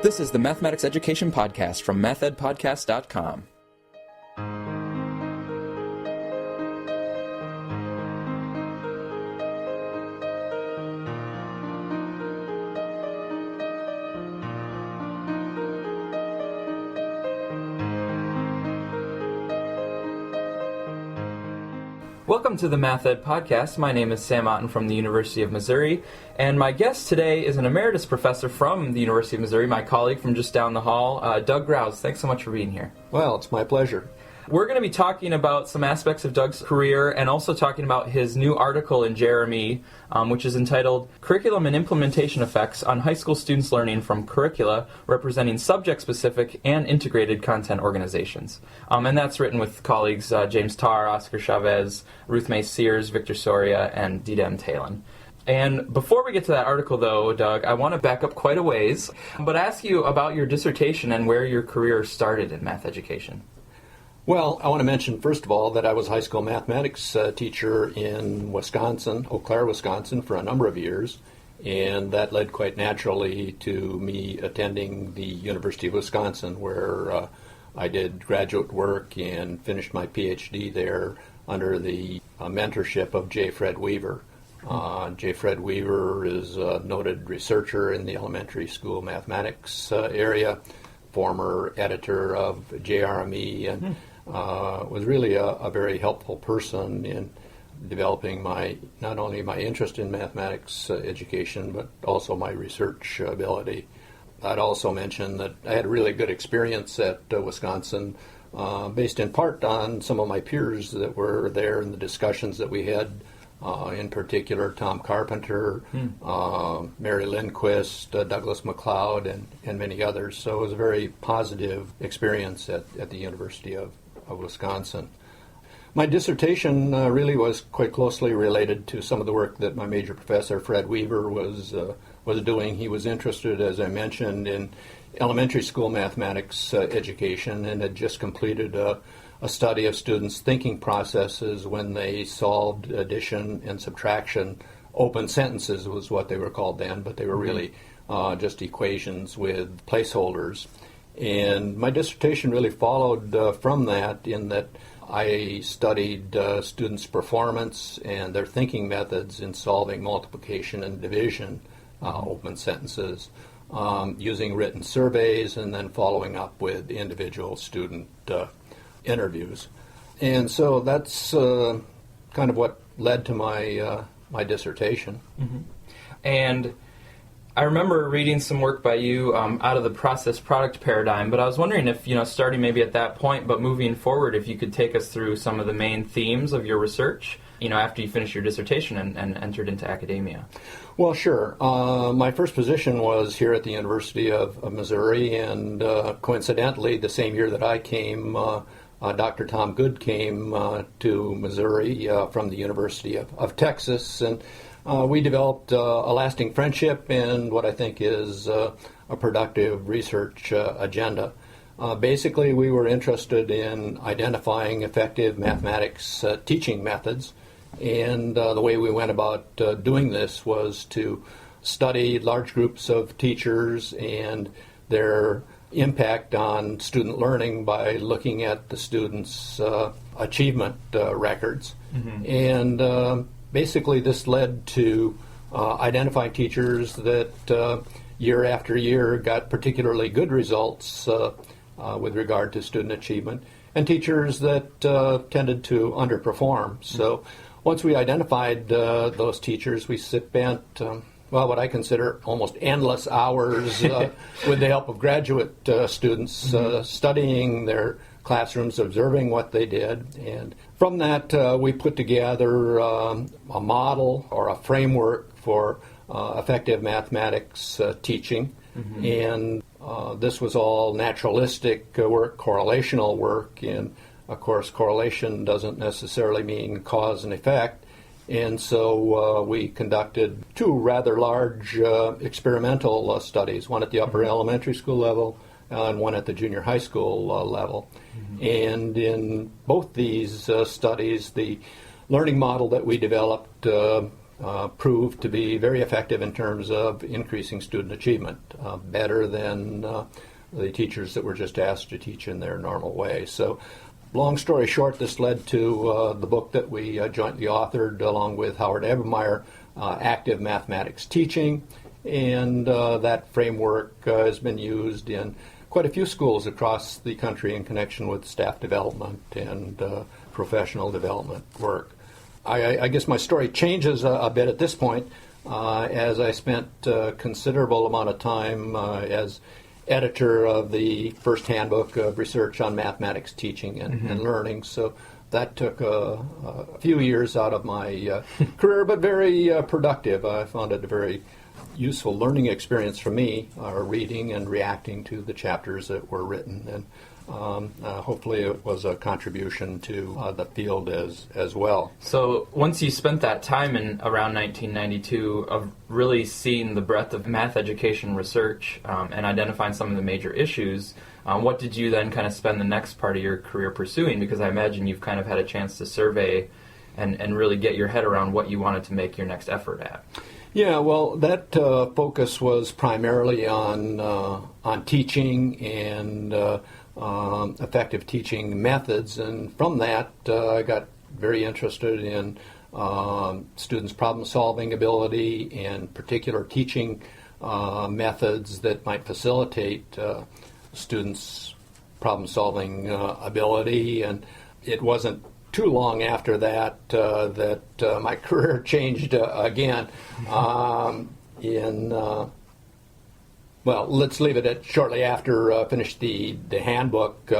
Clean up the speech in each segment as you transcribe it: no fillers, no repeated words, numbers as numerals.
This is the Mathematics Education Podcast from mathedpodcast.com. Welcome to the Math Ed Podcast. My name is Sam Otten from the University of Missouri, and my guest today is an emeritus professor from the University of Missouri, my colleague from just down the hall, Doug Grouws. Thanks so much for being here. Well, it's my pleasure. We're going to be talking about some aspects of Doug's career and also talking about his new article in Jeremy, which is entitled Curriculum and Implementation Effects on High School Students' Learning from Curricula Representing Subject-Specific and Integrated Content Organizations. And that's written with colleagues James Tarr, Oscar Chavez, Ruth May Sears, Victor Soria, and Dita M. Talon. And before we get to that article, though, Doug, I want to back up quite a ways, but ask you about your dissertation and where your career started in math education. Well, I want to mention, first of all, that I was a high school mathematics teacher in Wisconsin, Eau Claire, Wisconsin, for a number of years, and that led quite naturally to me attending the University of Wisconsin, where I did graduate work and finished my PhD there under the mentorship of J. Fred Weaver. J. Fred Weaver is a noted researcher in the elementary school mathematics area, former editor of JRME, and was really a very helpful person in developing not only my interest in mathematics education, but also my research ability. I'd also mention that I had a really good experience at Wisconsin, based in part on some of my peers that were there in the discussions that we had, in particular Tom Carpenter, Mary Lindquist, Douglas MacLeod, and many others. So it was a very positive experience at the University of Wisconsin. My dissertation really was quite closely related to some of the work that my major professor, Fred Weaver, was doing. He was interested, as I mentioned, in elementary school mathematics education and had just completed a study of students' thinking processes when they solved addition and subtraction. Open sentences was what they were called then, but they were really just equations with placeholders. And my dissertation really followed from that, in that I studied students' performance and their thinking methods in solving multiplication and division open sentences, using written surveys and then following up with individual student interviews. And so that's kind of what led to my dissertation. Mm-hmm. And I remember reading some work by you out of the process product paradigm, but I was wondering if, starting maybe at that point, but moving forward, if you could take us through some of the main themes of your research, after you finished your dissertation and entered into academia. Well, sure. My first position was here at the University of Missouri, and coincidentally, the same year that I came, Dr. Tom Good came to Missouri from the University of Texas, and we developed a lasting friendship and what I think is a productive research agenda. Basically, we were interested in identifying effective mathematics teaching methods, and the way we went about doing this was to study large groups of teachers and their impact on student learning by looking at the students' achievement records. Mm-hmm. And basically, this led to identifying teachers that year after year got particularly good results with regard to student achievement, and teachers that tended to underperform. So once we identified those teachers, we spent, what I consider almost endless hours with the help of graduate students studying their classrooms, observing what they did, and from that we put together a model or a framework for effective mathematics teaching, and this was all naturalistic work, correlational work, and of course correlation doesn't necessarily mean cause and effect, and so we conducted two rather large experimental studies, one at the upper elementary school level and one at the junior high school level. Mm-hmm. And in both these studies, the learning model that we developed proved to be very effective in terms of increasing student achievement, better than the teachers that were just asked to teach in their normal way. So, long story short, this led to the book that we jointly authored along with Howard Ebermeyer, Active Mathematics Teaching, and that framework has been used in quite a few schools across the country in connection with staff development and professional development work. I guess my story changes a bit at this point, as I spent a considerable amount of time as editor of the first handbook of research on mathematics teaching and learning. So that took a few years out of my career, but very productive. I found it a very useful learning experience for me, reading and reacting to the chapters that were written. And hopefully it was a contribution to the field as well. So once you spent that time in around 1992 of really seeing the breadth of math education research and identifying some of the major issues, what did you then kind of spend the next part of your career pursuing? Because I imagine you've kind of had a chance to survey and really get your head around what you wanted to make your next effort at. Yeah, well, that focus was primarily on teaching and effective teaching methods, and from that I got very interested in students' problem-solving ability and particular teaching methods that might facilitate students' problem-solving ability. And it wasn't too long after that that my career changed again. Well, let's leave it at shortly after I finished the handbook.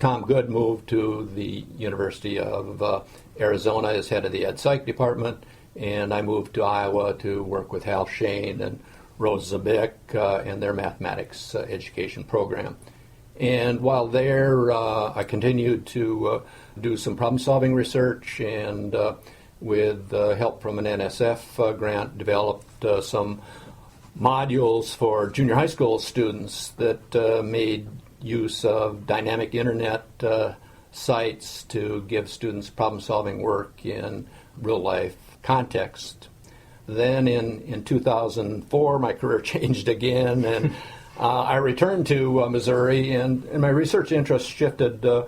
Tom Good moved to the University of Arizona as head of the Ed Psych department, and I moved to Iowa to work with Hal Shane and Rose Zabik and their mathematics education program. And while there, I continued to do some problem-solving research, and with help from an NSF grant, developed some modules for junior high school students that made use of dynamic internet sites to give students problem-solving work in real-life context. Then in 2004, my career changed again, and I returned to Missouri, and my research interest shifted a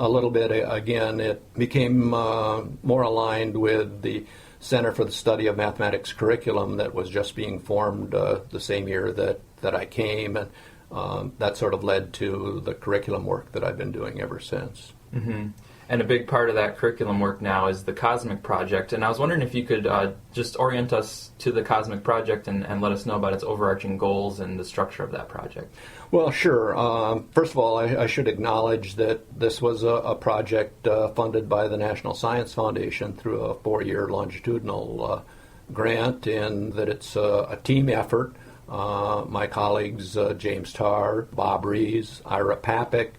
little bit again. It became more aligned with the Center for the Study of Mathematics curriculum that was just being formed the same year that I came, and that sort of led to the curriculum work that I've been doing ever since. Mm-hmm. And a big part of that curriculum work now is the Cosmic Project, and I was wondering if you could just orient us to the Cosmic Project and let us know about its overarching goals and the structure of that project. Well, sure. First of all, I should acknowledge that this was a project funded by the National Science Foundation through a 4-year longitudinal grant, and that it's a team effort. My colleagues James Tarr, Bob Rees, Ira Papik,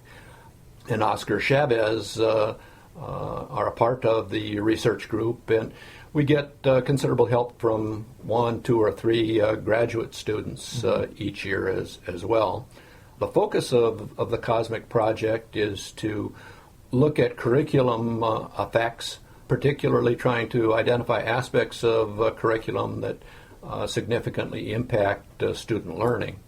and Oscar Chavez are a part of the research group, and we get considerable help from 1, 2, or 3 graduate students each year as well. The focus of the Cosmic Project is to look at curriculum effects, particularly trying to identify aspects of curriculum that significantly impact student learning.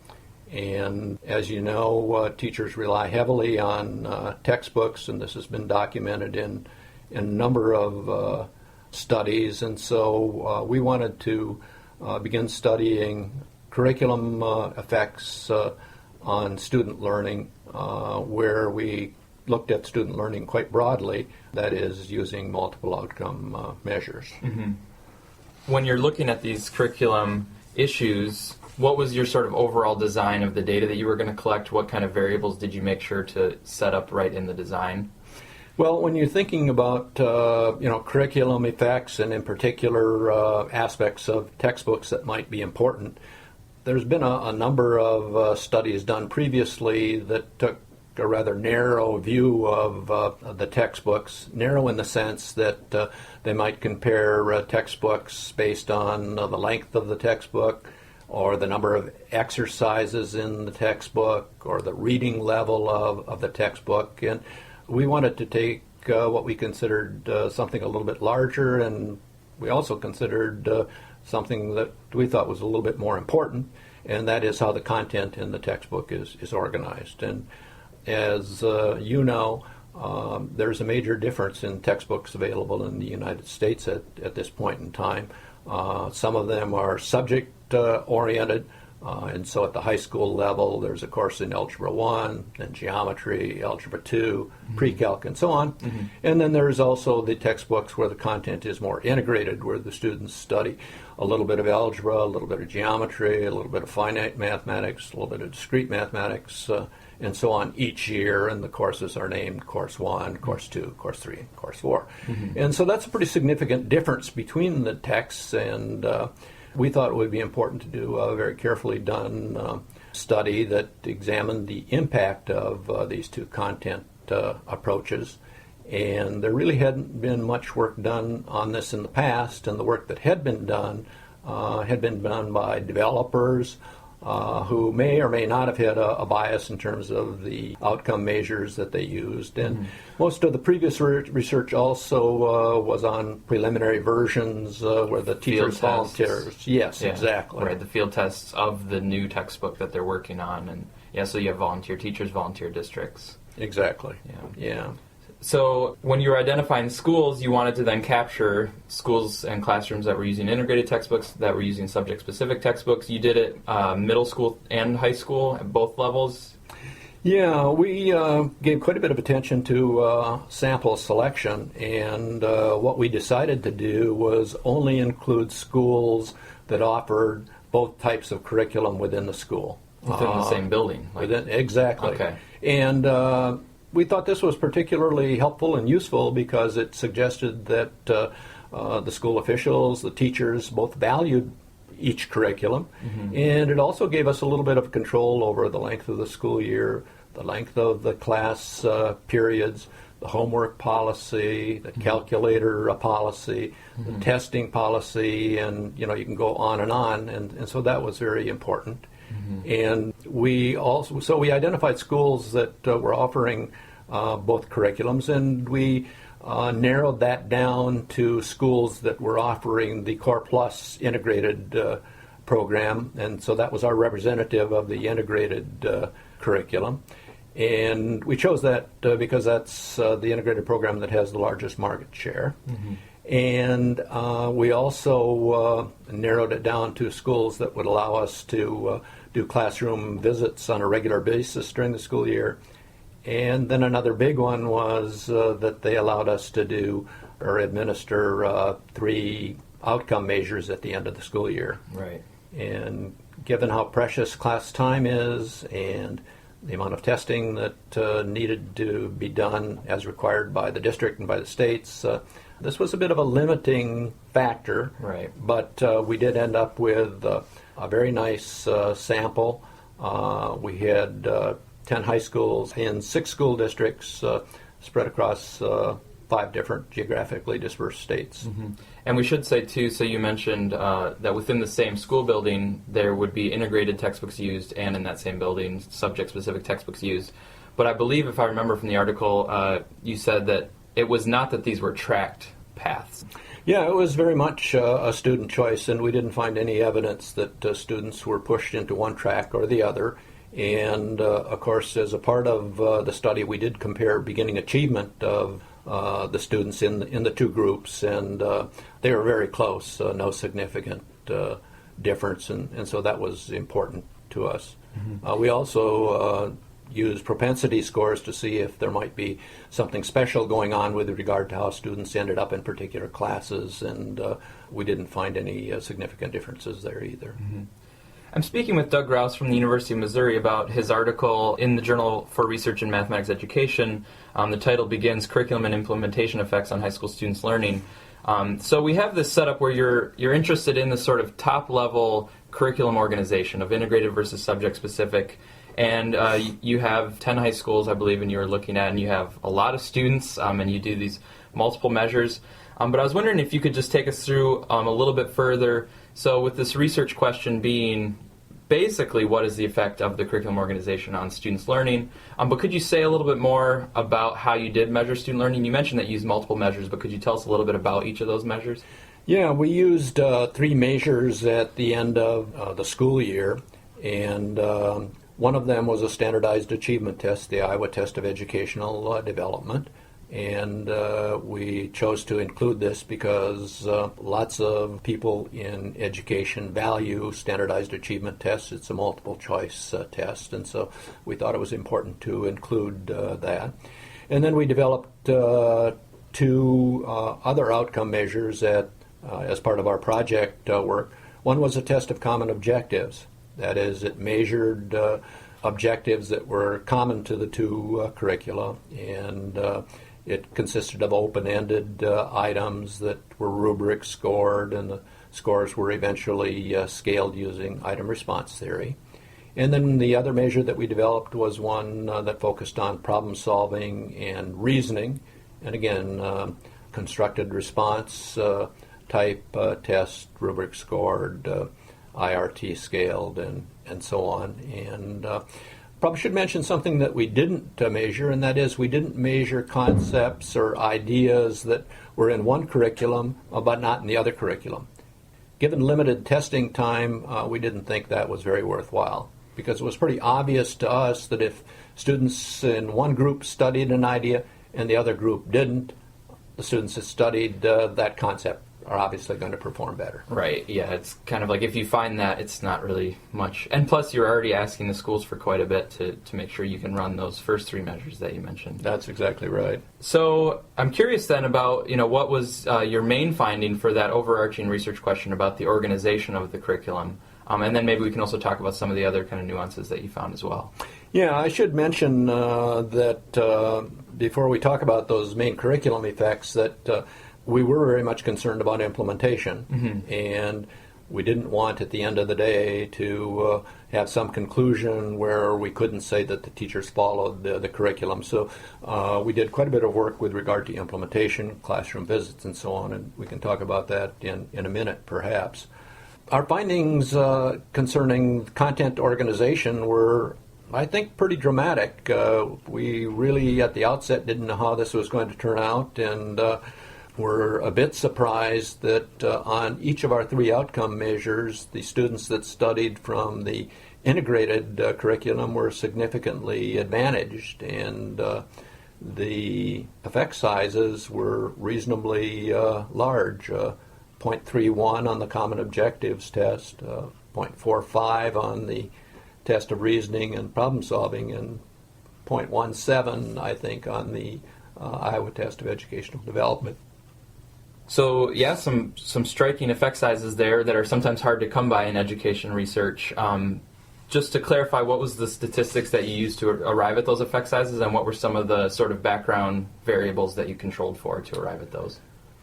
And as you know, teachers rely heavily on textbooks, and this has been documented in a number of studies. And so we wanted to begin studying curriculum effects on student learning, where we looked at student learning quite broadly, that is, using multiple outcome measures. Mm-hmm. When you're looking at these curriculum issues, what was your sort of overall design of the data that you were going to collect? What kind of variables did you make sure to set up right in the design? Well, when you're thinking about curriculum effects, and in particular aspects of textbooks that might be important, there's been a number of studies done previously that took a rather narrow view of the textbooks, narrow in the sense that they might compare textbooks based on the length of the textbook, or the number of exercises in the textbook, or the reading level of the textbook. And we wanted to take what we considered something a little bit larger and we also considered something that we thought was a little bit more important, and that is how the content in the textbook is organized. And as you know, there's a major difference in textbooks available in the United States at this point in time. Some of them are subject-oriented, and so at the high school level, there's a course in Algebra 1, then Geometry, Algebra 2, Pre-Calc, and so on. And then there's also the textbooks where the content is more integrated, where the students study a little bit of algebra, a little bit of geometry, a little bit of finite mathematics, a little bit of discrete mathematics, and so on each year, and the courses are named Course 1, Course 2, Course 3, and Course 4. And so that's a pretty significant difference between the texts, and we thought it would be important to do a very carefully done study that examined the impact of these two content approaches. And there really hadn't been much work done on this in the past, and the work that had been done by developers who may or may not have had a bias in terms of the outcome measures that they used. And most of the previous research also was on preliminary versions where the teachers volunteers. Yes, yeah, exactly. Right, the field tests of the new textbook that they're working on. And yeah, so you have volunteer teachers, volunteer districts. Exactly. Yeah. So when you were identifying schools, you wanted to then capture schools and classrooms that were using integrated textbooks, that were using subject-specific textbooks. You did it middle school and high school at both levels? Yeah, we gave quite a bit of attention to sample selection, and what we decided to do was only include schools that offered both types of curriculum within the school. Within the same building? Exactly. Okay. And we thought this was particularly helpful and useful because it suggested that the school officials, the teachers, both valued each curriculum, and it also gave us a little bit of control over the length of the school year, the length of the class periods, the homework policy, the calculator policy, the testing policy, and you can go on, and so that was very important. And we identified schools that were offering both curriculums, and we narrowed that down to schools that were offering the Core Plus integrated program, and so that was our representative of the integrated curriculum. And we chose that because that's the integrated program that has the largest market share. And we also narrowed it down to schools that would allow us to do classroom visits on a regular basis during the school year. And then another big one was that they allowed us to do or administer 3 outcome measures at the end of the school year. Right. And given how precious class time is and the amount of testing that needed to be done as required by the district and by the states, this was a bit of a limiting factor. Right. But we did end up with a very nice sample. We had 10 high schools in 6 school districts spread across 5 different geographically dispersed states. And we should say, too, so you mentioned that within the same school building there would be integrated textbooks used, and in that same building subject-specific textbooks used. But I believe, if I remember from the article, you said that it was not that these were tracked paths. Yeah, it was very much a student choice, and we didn't find any evidence that students were pushed into one track or the other. And, of course, as a part of the study, we did compare beginning achievement of the students in the 2 groups, and they were very close, no significant difference, and so that was important to us. We also used propensity scores to see if there might be something special going on with regard to how students ended up in particular classes, and we didn't find any significant differences there either. I'm speaking with Doug Grouws from the University of Missouri about his article in the Journal for Research in Mathematics Education. The title begins, Curriculum and Implementation Effects on High School Students' Learning. So we have this setup where you're interested in the sort of top-level curriculum organization of integrated versus subject-specific. And you have 10 high schools, I believe, and you're looking at, and you have a lot of students, and you do these multiple measures. But I was wondering if you could just take us through a little bit further. So with this research question being basically what is the effect of the curriculum organization on students' learning, but could you say a little bit more about how you did measure student learning? You mentioned that you used multiple measures, but could you tell us a little bit about each of those measures? Yeah, we used three measures at the end of the school year, and one of them was a standardized achievement test, the Iowa Test of Educational Development. And we chose to include this because lots of people in education value standardized achievement tests. It's a multiple choice test, and so we thought it was important to include that. And then we developed two other outcome measures as part of our project work. One was a test of common objectives. That is, it measured objectives that were common to the two curricula, and it consisted of open-ended items that were rubric scored, and the scores were eventually scaled using item response theory. And then the other measure that we developed was one that focused on problem solving and reasoning, and again, constructed response type test, rubric scored, IRT scaled, and so on. And probably should mention something that we didn't measure, and that is we didn't measure concepts or ideas that were in one curriculum but not in the other curriculum. Given limited testing time, we didn't think that was very worthwhile, because it was pretty obvious to us that if students in one group studied an idea and the other group didn't, the students that studied that concept are obviously going to perform better. Right, yeah, it's kind of like if you find that, it's not really much. And plus, you're already asking the schools for quite a bit to make sure you can run those first three measures that you mentioned. That's exactly right. So I'm curious then about, what was your main finding for that overarching research question about the organization of the curriculum? And then maybe we can also talk about some of the other kind of nuances that you found as well. Yeah, I should mention that before we talk about those main curriculum effects, that we were very much concerned about implementation, and we didn't want at the end of the day to have some conclusion where we couldn't say that the teachers followed the curriculum. So we did quite a bit of work with regard to implementation, classroom visits, and so on, and we can talk about that in a minute perhaps. Our findings concerning content organization were, I think, pretty dramatic. We really at the outset didn't know how this was going to turn out, and we're a bit surprised that on each of our three outcome measures, the students that studied from the integrated curriculum were significantly advantaged, and the effect sizes were reasonably large, 0.31 on the common objectives test, 0.45 on the test of reasoning and problem solving, and 0.17, I think, on the Iowa Test of Educational Development. So, yeah, some striking effect sizes there that are sometimes hard to come by in education research. Just to clarify, what was the statistics that you used to arrive at those effect sizes, and what were some of the sort of background variables that you controlled for to arrive at those?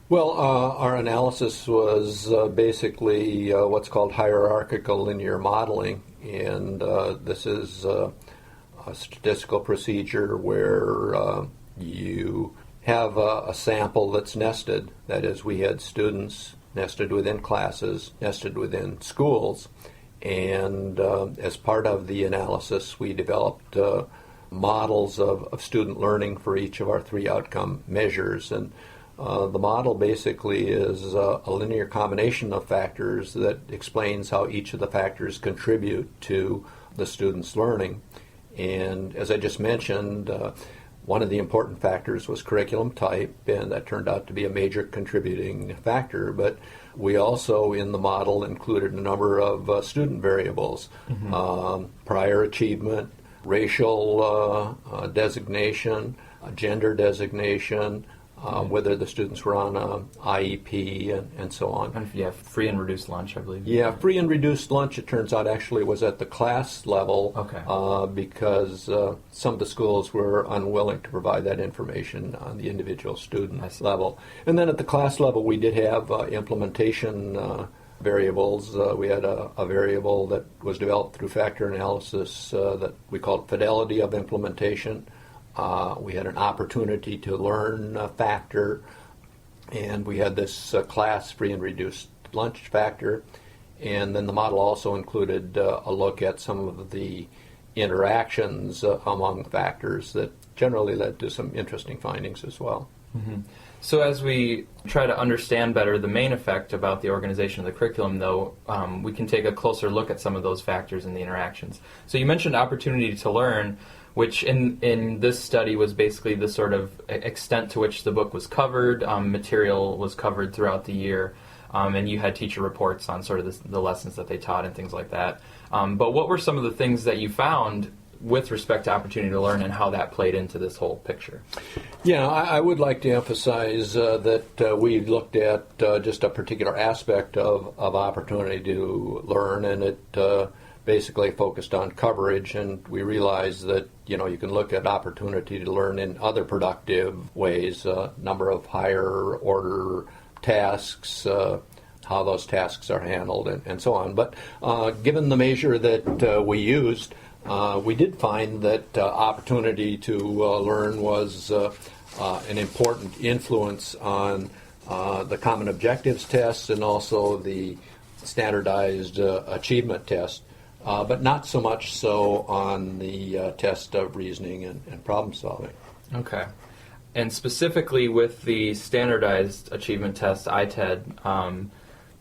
Well, our analysis was basically what's called hierarchical linear modeling, and this is a statistical procedure where you have a sample that's nested. That is, we had students nested within classes, nested within schools, and as part of the analysis, we developed models of student learning for each of our three outcome measures. And the model basically is a linear combination of factors that explains how each of the factors contribute to the student's learning. And as I just mentioned, one of the important factors was curriculum type, and that turned out to be a major contributing factor. But we also, in the model, included a number of student variables, prior achievement, racial designation, gender designation, whether the students were on IEP, and so on. And, yeah, free and reduced lunch, I believe. Yeah, free and reduced lunch, it turns out, actually was at the class level, because some of the schools were unwilling to provide that information on the individual student level. And then at the class level, we did have implementation variables. We had a variable that was developed through factor analysis that we called fidelity of implementation. We had an opportunity to learn factor, and we had this class free and reduced lunch factor. And then the model also included a look at some of the interactions among factors that generally led to some interesting findings as well. So as we try to understand better the main effect about the organization of the curriculum, though, we can take a closer look at some of those factors in the interactions. So you mentioned opportunity to learn, which in this study was basically the sort of extent to which the book was covered, material was covered throughout the year, and you had teacher reports on sort of the lessons that they taught and things like that. But what were some of the things that you found with respect to opportunity to learn and how that played into this whole picture? Yeah, I would like to emphasize that we looked at just a particular aspect of opportunity to learn, and it basically focused on coverage, and we realized that, you can look at opportunity to learn in other productive ways, number of higher order tasks, how those tasks are handled, and so on. But given the measure that we used, we did find that opportunity to learn was an important influence on the Common Objectives Test and also the Standardized Achievement Test, but not so much so on the test of reasoning and problem solving. Okay. And specifically with the Standardized Achievement Test, ITED,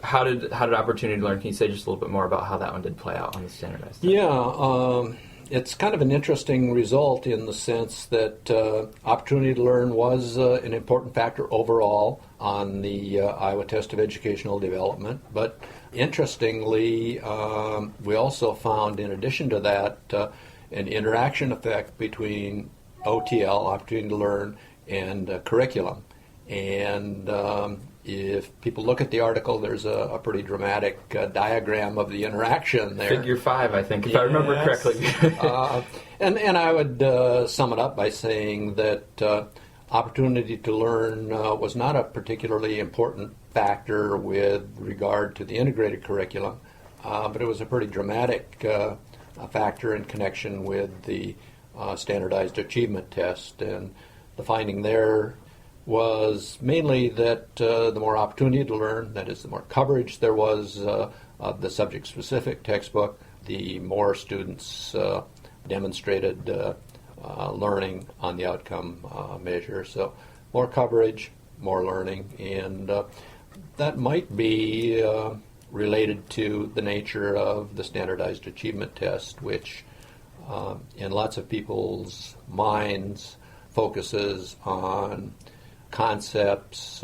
how did opportunity to learn? Can you say just a little bit more about how that one did play out on the standardized test? Yeah, it's kind of an interesting result in the sense that opportunity to learn was an important factor overall on the Iowa Test of Educational Development. But interestingly, we also found, in addition to that, an interaction effect between OTL, opportunity to learn, and curriculum. And if people look at the article, there's a pretty dramatic diagram of the interaction there. Figure 5, I think, if I remember correctly. And I would sum it up by saying that opportunity to learn was not a particularly important factor with regard to the integrated curriculum, but it was a pretty dramatic factor in connection with the Standardized Achievement Test. And the finding there was mainly that the more opportunity to learn, that is, the more coverage there was of the subject-specific textbook, the more students demonstrated learning on the outcome measure. So more coverage, more learning, and that might be related to the nature of the Standardized Achievement Test, which in lots of people's minds focuses on concepts,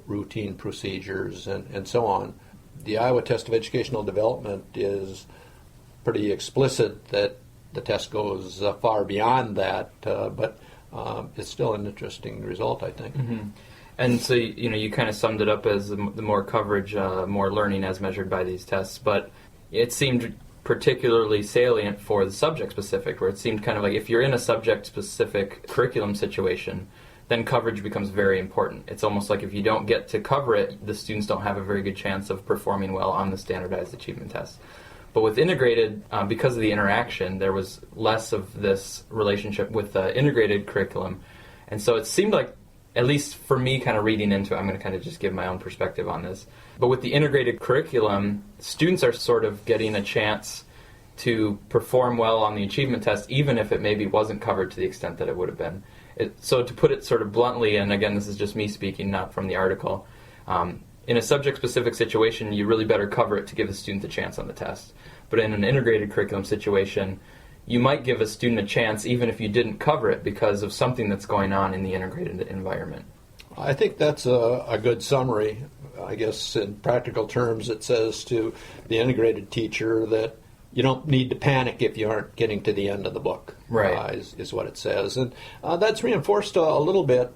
routine procedures, and so on. The Iowa Test of Educational Development is pretty explicit that the test goes far beyond that, but it's still an interesting result, I think. Mm-hmm. And so, you kind of summed it up as the more coverage, more learning as measured by these tests, but it seemed particularly salient for the subject-specific, where it seemed kind of like if you're in a subject-specific curriculum situation, then coverage becomes very important. It's almost like if you don't get to cover it, the students don't have a very good chance of performing well on the Standardized Achievement Test. But with integrated, because of the interaction, there was less of this relationship with the integrated curriculum. And so it seemed like, at least for me kind of reading into it, I'm going to kind of just give my own perspective on this. But with the integrated curriculum, students are sort of getting a chance to perform well on the achievement test, even if it maybe wasn't covered to the extent that it would have been. So to put it sort of bluntly, and again, this is just me speaking, not from the article, in a subject-specific situation, you really better cover it to give the student the chance on the test. But in an integrated curriculum situation, you might give a student a chance even if you didn't cover it because of something that's going on in the integrated environment. I think that's a good summary. I guess in practical terms it says to the integrated teacher that you don't need to panic if you aren't getting to the end of the book, right? Is what it says. And that's reinforced a little bit,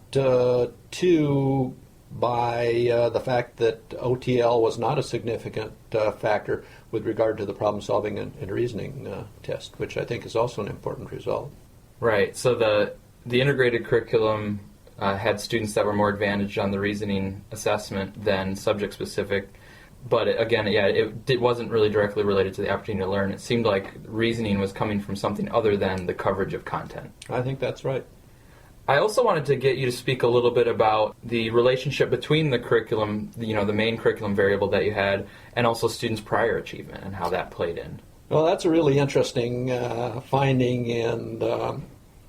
too, by the fact that OTL was not a significant factor with regard to the problem-solving and reasoning test, which I think is also an important result. Right. So the integrated curriculum had students that were more advantaged on the reasoning assessment than subject-specific. But it wasn't really directly related to the opportunity to learn. It seemed like reasoning was coming from something other than the coverage of content. I think that's right. I also wanted to get you to speak a little bit about the relationship between the curriculum, the main curriculum variable that you had, and also students' prior achievement and how that played in. Well, that's a really interesting finding, and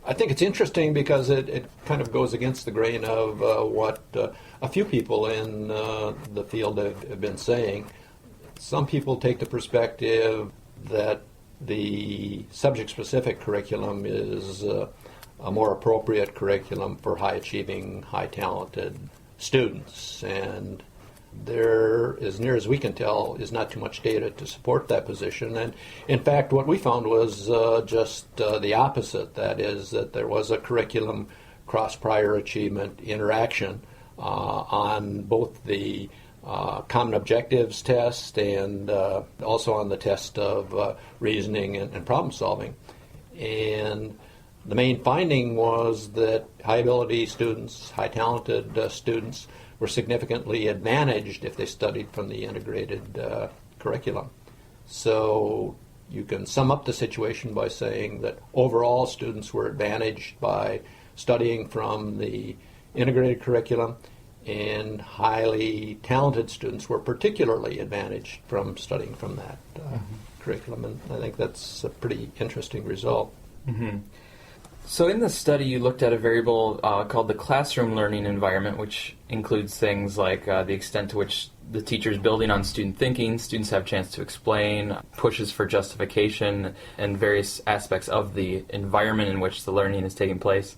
I think it's interesting because it kind of goes against the grain of what a few people in the field have been saying. Some people take the perspective that the subject-specific curriculum is a more appropriate curriculum for high-achieving, high-talented students. And there, as near as we can tell, is not too much data to support that position. And in fact, what we found was just the opposite. That is, that there was a curriculum cross-prior achievement interaction on both the Common Objectives test and also on the test of reasoning and problem solving. And the main finding was that high-ability students, high-talented students, were significantly advantaged if they studied from the integrated curriculum. So you can sum up the situation by saying that overall students were advantaged by studying from the integrated curriculum, and highly talented students were particularly advantaged from studying from that curriculum. And I think that's a pretty interesting result. Mm-hmm. So in the study, you looked at a variable called the classroom learning environment, which includes things like the extent to which the teacher is building on student thinking, students have a chance to explain, pushes for justification, and various aspects of the environment in which the learning is taking place.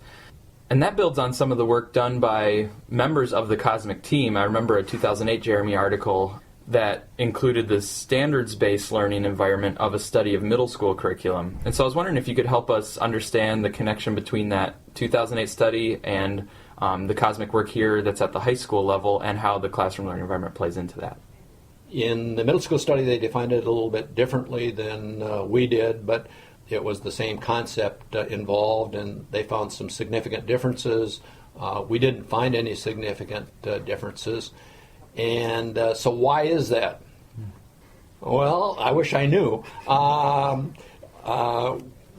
And that builds on some of the work done by members of the Cosmic team. I remember a 2008 Jeremy article that included the standards-based learning environment of a study of middle school curriculum. And so I was wondering if you could help us understand the connection between that 2008 study and the Cosmic work here that's at the high school level, and how the classroom learning environment plays into that. In the middle school study, they defined it a little bit differently than we did, but it was the same concept involved, and they found some significant differences. We didn't find any significant differences. And so why is that? Well, I wish I knew.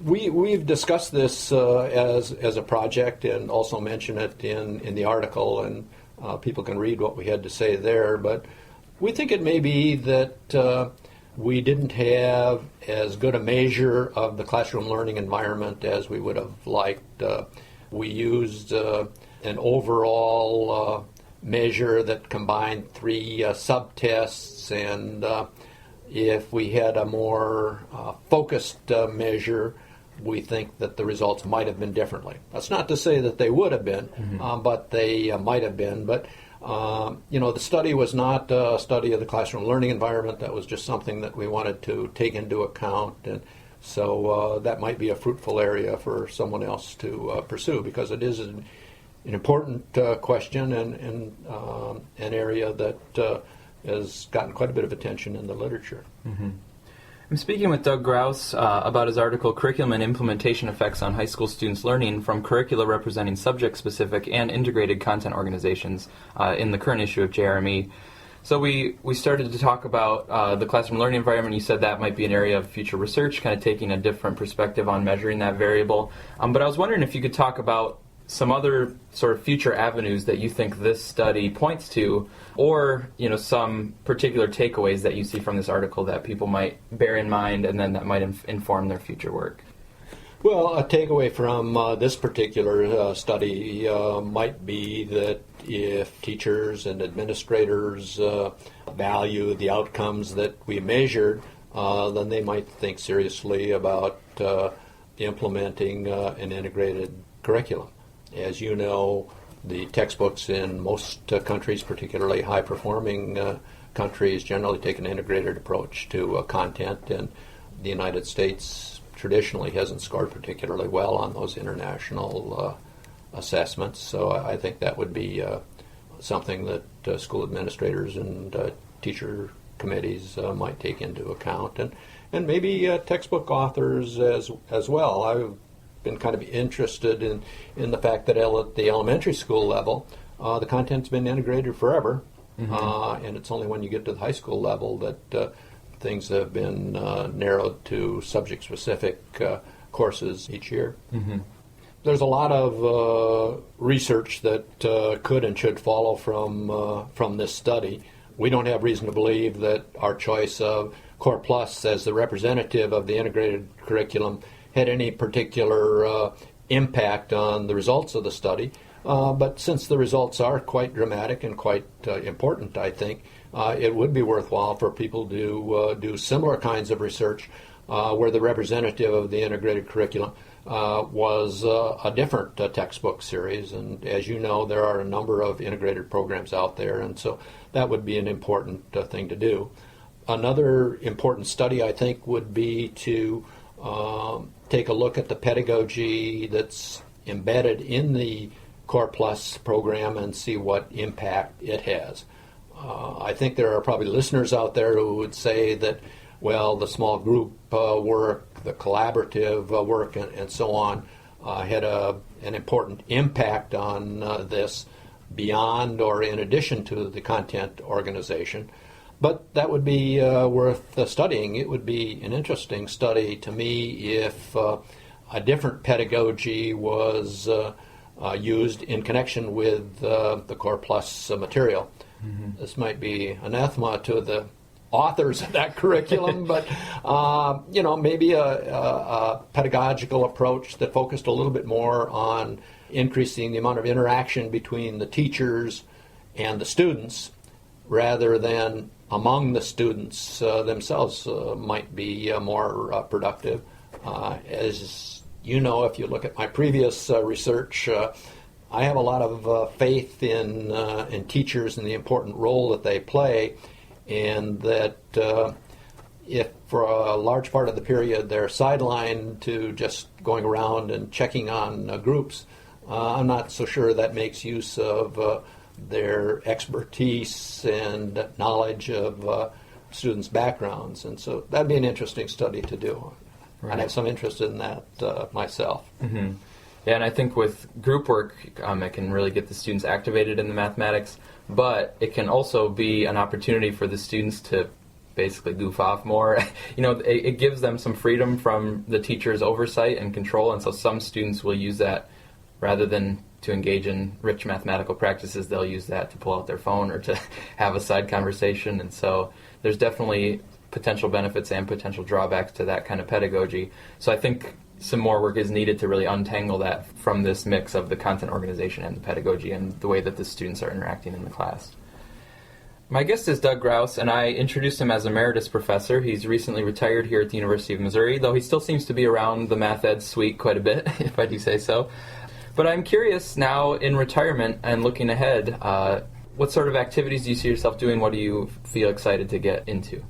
We've discussed this as a project and also mention it in the article, and people can read what we had to say there. But we think it may be that we didn't have as good a measure of the classroom learning environment as we would have liked. We used an overall measure that combined three subtests, and if we had a more focused measure, we think that the results might have been differently. That's not to say that they would have been, but they might have been. But the study was not a study of the classroom learning environment. That was just something that we wanted to take into account, and so that might be a fruitful area for someone else to pursue, because it is an important question and an area that has gotten quite a bit of attention in the literature. Mm-hmm. I'm speaking with Doug Grouws about his article, Curriculum and Implementation Effects on High School Students' Learning from Curricula Representing Subject-Specific and Integrated Content Organizations in the current issue of JRME. So we started to talk about the classroom learning environment. You said that might be an area of future research, kind of taking a different perspective on measuring that variable. But I was wondering if you could talk about some other sort of future avenues that you think this study points to, or some particular takeaways that you see from this article that people might bear in mind, and then that might inform their future work. Well, a takeaway from this particular study might be that if teachers and administrators value the outcomes that we measured, then they might think seriously about implementing an integrated curriculum. As you know, the textbooks in most countries, particularly high-performing countries, generally take an integrated approach to content, and the United States traditionally hasn't scored particularly well on those international assessments. So I think that would be something that school administrators and teacher committees might take into account, and maybe textbook authors as well. I've been kind of interested in the fact that at the elementary school level, the content's been integrated forever, and it's only when you get to the high school level that things have been narrowed to subject-specific courses each year. Mm-hmm. There's a lot of research that could and should follow from this study. We don't have reason to believe that our choice of Core Plus as the representative of the integrated curriculum had any particular impact on the results of the study. But since the results are quite dramatic and quite important, I think it would be worthwhile for people to do similar kinds of research where the representative of the integrated curriculum was a different textbook series. And as you know, there are a number of integrated programs out there, and so that would be an important thing to do. Another important study, I think, would be to take a look at the pedagogy that's embedded in the Core Plus program and see what impact it has. I think there are probably listeners out there who would say that, well, the small group work, the collaborative work, and so on had an important impact on this beyond or in addition to the content organization. But that would be worth studying. It would be an interesting study to me if a different pedagogy was used in connection with the Core Plus material. Mm-hmm. This might be anathema to the authors of that curriculum, but maybe a pedagogical approach that focused a little bit more on increasing the amount of interaction between the teachers and the students rather than among the students themselves might be more productive. As you know, if you look at my previous research, I have a lot of faith in teachers and the important role that they play, and that if for a large part of the period they're sidelined to just going around and checking on groups, I'm not so sure that makes use of their expertise and knowledge of students' backgrounds. And so that'd be an interesting study to do. Right. I have some interest in that myself. Mm-hmm. Yeah, and I think with group work, it can really get the students activated in the mathematics, but it can also be an opportunity for the students to basically goof off more. It gives them some freedom from the teacher's oversight and control, and so some students will use that rather than to engage in rich mathematical practices. They'll use that to pull out their phone or to have a side conversation, and so there's definitely potential benefits and potential drawbacks to that kind of pedagogy. So I think some more work is needed to really untangle that from this mix of the content organization and the pedagogy and the way that the students are interacting in the class. My guest is Doug Grouws, and I introduced him as emeritus professor. He's recently retired here at the University of Missouri, though he still seems to be around the math ed suite quite a bit, if I do say so. But I'm curious now, in retirement and looking ahead, what sort of activities do you see yourself doing? What do you feel excited to get into?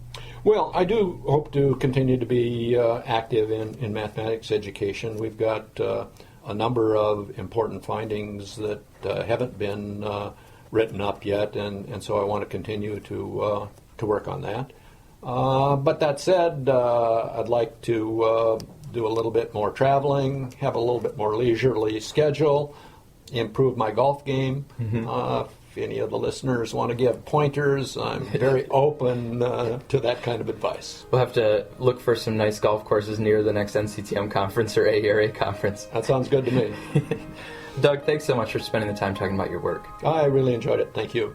Well, I do hope to continue to be active in mathematics education. We've got a number of important findings that haven't been written up yet, and so I want to continue to work on that. But that said, I'd like to do a little bit more traveling, have a little bit more leisurely schedule, improve my golf game. Mm-hmm. If any of the listeners want to give pointers, I'm very open to that kind of advice. We'll have to look for some nice golf courses near the next NCTM conference or AERA conference. That sounds good to me. Doug, thanks so much for spending the time talking about your work. I really enjoyed it. Thank you.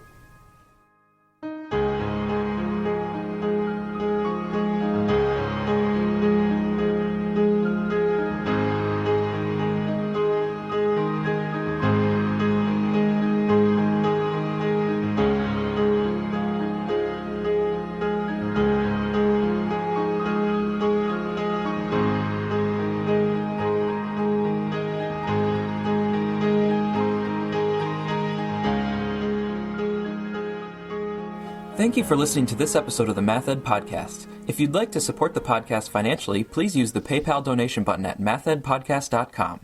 Thank you for listening to this episode of the Math Ed Podcast. If you'd like to support the podcast financially, please use the PayPal donation button at mathedpodcast.com.